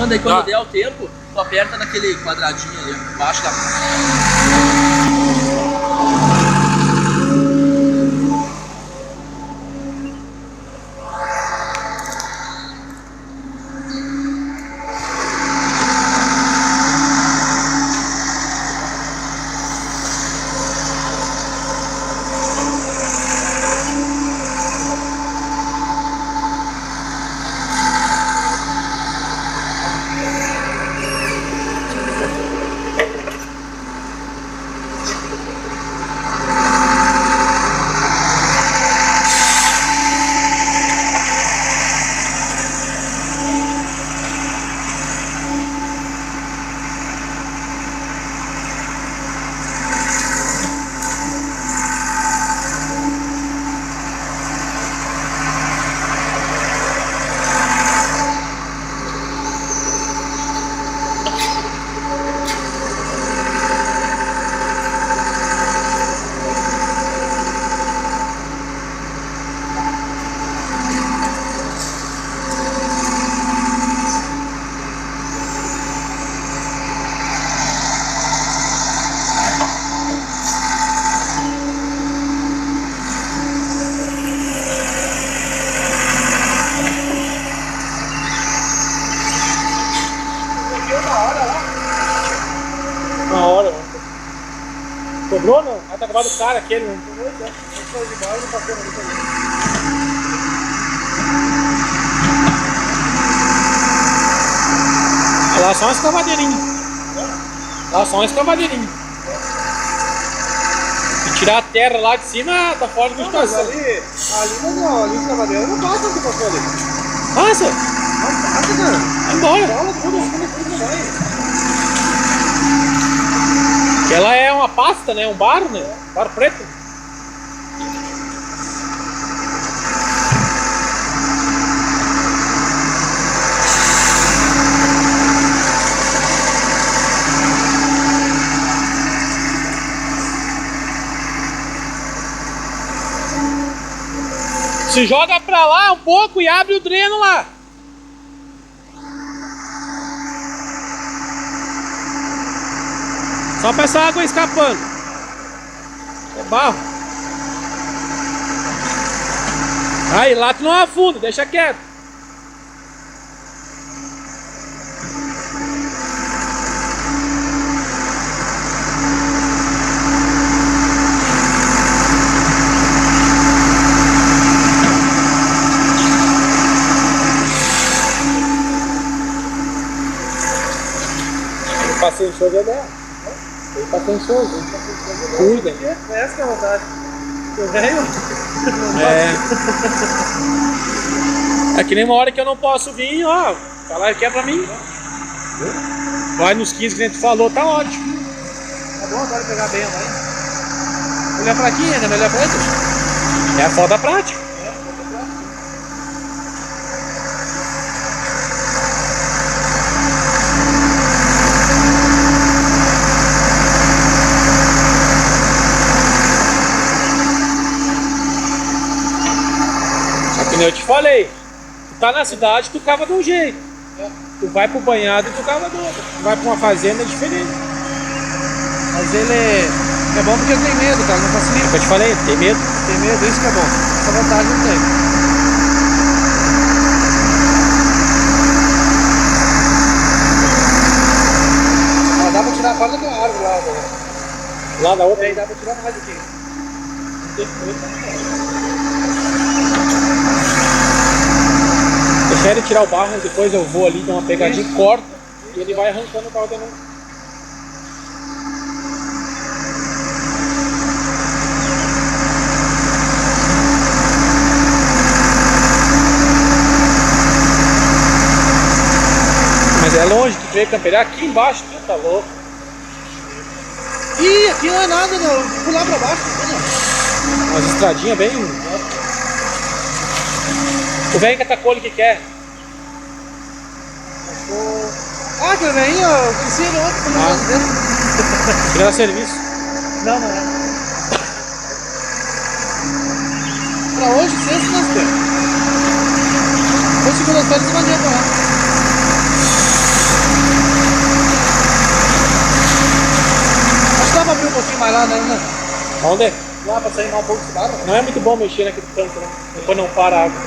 gravando aí, quando Tá. der o tempo, tu aperta naquele quadradinho ali, embaixo da... Uma hora, mano. Cobrou não? Ah, tá acabado o cara aquele, né? Ah, lá só uma escavadeirinha. Lá só uma escavadeirinha. E tirar a terra lá de cima tá fora de cogitação. Ali não, escavadeira não passa o que passou ali. Passa! Não passa, cara. Vai embora. Fala tudo, vai. Ela é uma pasta, né? Um bar, né? Bar preto. Se joga pra lá um pouco e abre o dreno lá. Só pra essa água escapando. É barro. Aí lá tu não afunda, deixa quieto. Eu passei em show de dela. Ele tá pensando, cuida. Essa que é a vontade. Eu venho. É que nem uma hora que eu não posso vir, ó. Falar que é pra mim. Vai nos 15 que a gente falou, tá ótimo. Tá bom agora pegar bem a mãe. Mulher fraquinha, né? Mulher preta. É a foda prática. Só que nem eu te falei, tu tá na cidade, tu cava de um jeito. Tu vai pro banhado e tu cava do outro. Tu vai pra uma fazenda é diferente. Mas ele é bom porque ele tem medo, cara. Não facilita. Eu te falei, tem medo. Tem medo, isso que é bom. Essa vantagem não tem. Ó, dá pra tirar fora daquela árvore lá, ó. Lá da outra. Aí dá pra tirar mais aqui. Deixa ele tirar o barro, depois eu vou ali, dou uma pegadinha, corto e ele vai arrancando o barro de novo. Mas é longe que tu veio campear aqui embaixo, tu tá louco. Ih, aqui não é nada, não. Vou lá pra baixo. Olha. Umas estradinhas bem. O velho catacole que quer. Ah, que vem, ó. Eu conheci ele ontem quando eu Ah. gosto dele. Quer dar serviço. Não, não é. Pra hoje, sexta, nós temos. Depois segunda-feira, você vai pra lá. pouquinho mais lá, né? Onde? Lá pra sair mais um pouco de barro. Não é muito bom mexer naquele tanque, né? Depois não para a água.